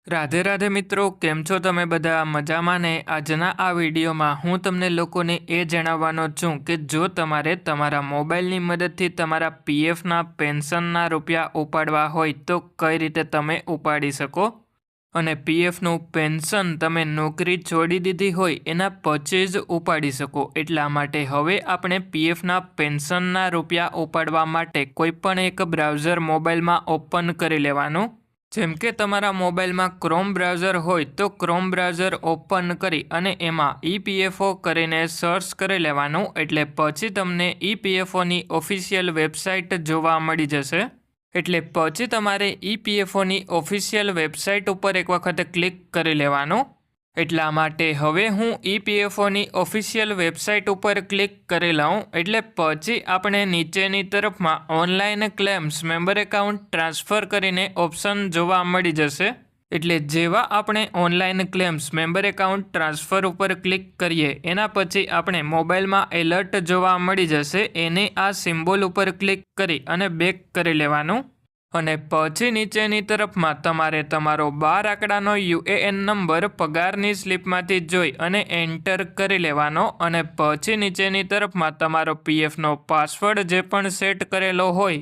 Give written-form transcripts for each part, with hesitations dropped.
राधे राधे मित्रों, केम छो तमे बधा मजामां ने। आजना आ विडियोमां हूँ तमने लोकोने ए जणाववानो छुं के जो तमारे तमारा मोबाइलनी मददथी तमारा पीएफना पेन्शनना रूपिया उपाडवा होय तो कई रीते तमे उपाडी शको। अने पीएफनुं पेन्शन तमे नौकरी छोड़ी दीधी होय एना पछी ज उपाडी शको। एटला माटे हवे आपणे पीएफना पेन्शनना रूपिया उपाडवा माटे कोईपण एक ब्राउझर मोबाइलमां ओपन करी लेवानुं। जेम के तमारा मोबाइल में क्रोम ब्राउझर होय तो क्रोम ब्राउझर ओपन करी अने एमां ईपीएफओ करीने सर्च करी लेवानुं। एटले पछी तमने ईपीएफओ नी ऑफिशियल वेबसाइट जोवा मळी जशे। एटले पछी तमारे ईपीएफओ नी ऑफिशियल वेबसाइट उपर एक वखत क्लिक करी लेवानुं। एटला माटे हवे हूँ ईपीएफओ नी ऑफिशियल वेबसाइट उपर क्लिक करी लऊं एटले पछी आपणे नीचेनी तरफमां online claims member account transfer करीने ऑप्शन जोवा मळी जशे। एटले जेवा आपणे online claims member account transfer उपर क्लिक करीए एना पछी आपणे मोबाइलमां एलर्ट जोवा मळी जशे। एने आ सिम्बोल उपर क्लिक करी अने बेक करी लेवानुं। अने पछी नीचेनी तरफमां तमारे तमारो 12 आंकड़ानो यूएएन नंबर पगारनी स्लीपमांथी जोई अने एंटर करी लेवानो। अने पछी नीचेनी तरफमां तमारो पीएफनो पासवर्ड जे पण सेट करेलो होय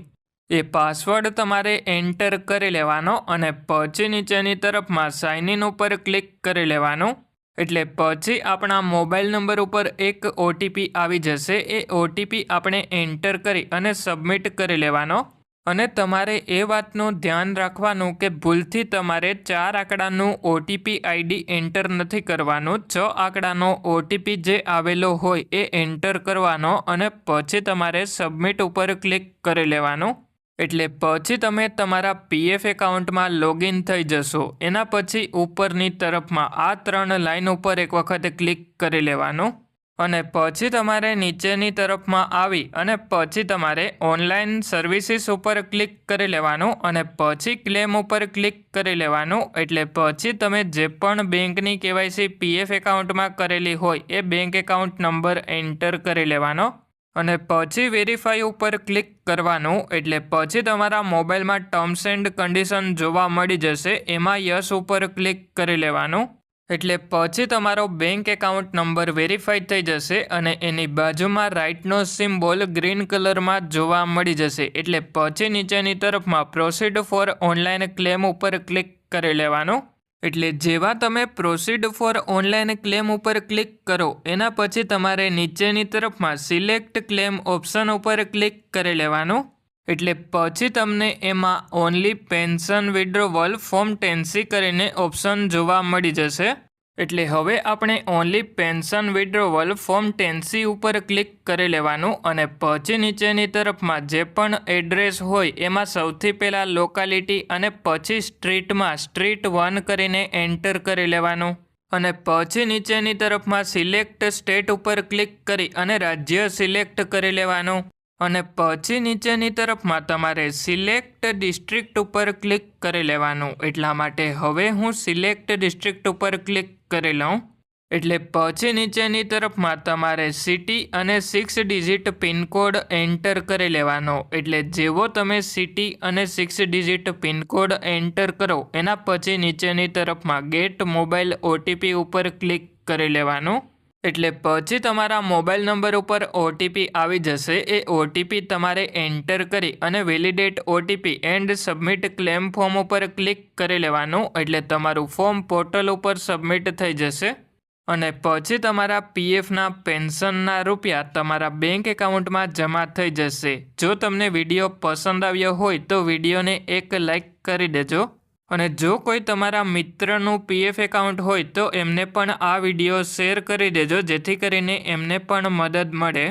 ए पासवर्ड तमारे एंटर करी लेवानो। अने पछी नीचेनी तरफमां साइन इन उपर क्लिक करी लेवानुं। एटले पछी आपणा मोबाइल नंबर उपर एक ओटीपी आवी जशे। ए ओटीपी आपणे एंटर करी अने सबमिट करी लेवानो। अने तमारे ए वातनुं ध्यान राखवानुं के भूलथी तमारे 4 आंकड़ानुं ओटीपी आईडी एंटर नथी करवानुं। 6 आंकड़ानो ओटीपी जे आवेलो होय ए एंटर करवानो अने पछी तमारे सबमिट उपर क्लिक करी लेवानुं। एटले पछी तमे तमारा पीएफ एकाउंटमां लॉगिन थई जशो। एना पछी उपरनी तरफमां आ 3 लाइन उपर एक वखत क्लिक करी लेवानुं। अने पछी तमारे नीचेनी तरफमां आवी अने पछी तमारे ऑनलाइन सर्विसीस उपर क्लिक करी लेवानुं अने पछी क्लेम उपर क्लिक करी लेवानुं। एटले पछी तमे जे पण बेंकनी केवायसी पीएफ एकाउंटमां करेली होय ए बेंक एकाउंट नंबर एंटर करी लेवानो अने पछी वेरीफाई उपर क्लिक करवानुं। एटले पछी तमारा मोबाइलमां टर्म्स एंड कंडीशन जोवा मळी जशे। एमां यस उपर क्लिक करी लेवानुं। एटले पछी तमारो बैंक एकाउंट नंबर वेरीफाई थई जशे अने एनी बाजुमां राइटनो सिम्बोल ग्रीन कलर में जोवा मळी जशे। एटले पछी नीचेनी तरफमां प्रोसीड फॉर ऑनलाइन क्लेम उपर क्लिक करी लेवानुं। एटले जेवा तमे प्रोसीड फॉर ऑनलाइन क्लेम उपर क्लिक करो एना पछी तमारे नीचेनी तरफमां सिलेक्ट क्लेम ऑप्शन उपर क्लिक करी लेवानुं। एटले पछी तमने एमां only pension withdrawal form 10C करीने ऑप्शन जोवा मळी जशे। एटले हवे आपणे only pension withdrawal form 10C उपर क्लिक करी लेवानुं अने पछी नीचेनी तरफमां जे पण एड्रेस होय एमां सौथी पहेला लोकालिटी अने पछी स्ट्रीटमां स्ट्रीट 1 करीने एंटर करी लेवानुं अने पछी नीचेनी तरफमां सिलेक्ट स्टेट उपर क्लिक करी अने राज्य सिलेक्ट करी लेवानुं अने पछी नीचेनी तरफमां तमारे सिलेक्ट डिस्ट्रिक्ट उपर क्लिक करी लेवानुं। एटला माटे हवे हूँ सिलेक्ट डिस्ट्रिक्ट उपर क्लिक करी लऊं। एटले पछी नीचेनी तरफमां तमारे सिटी अने 6 डिजिट पिनकोड एंटर करी लेवानो। एटले जेवो तमे सिटी अने 6 डिजिट पिनकोड एंटर करो एना पछी नीचेनी तरफमां गेट मोबाइल ओटीपी उपर क्लिक करी लेवानुं। एटले पछी तमारा मोबाइल नंबर उपर ओटीपी आवी जशे। ए ओटीपी तमारे एंटर करी अने validate OTP and submit claim form उपर क्लिक करी लेवानुं। एटले तमारुं फॉर्म पोर्टल उपर सबमिट थई जशे अने पछी तमारा पीएफना पेन्शनना रूपिया तमारा बैंक एकाउंटमां जमा थई जशे। जो तमने विडियो पसंद आव्यो होय तो विडियोने एक लाइक करी देजो अने जो कोई तमारा मित्रनुं पीएफ एकाउंट होय तो एमने पण आ विडियो शेर करी देजो जेथी करीने एमने पण मदद मळे।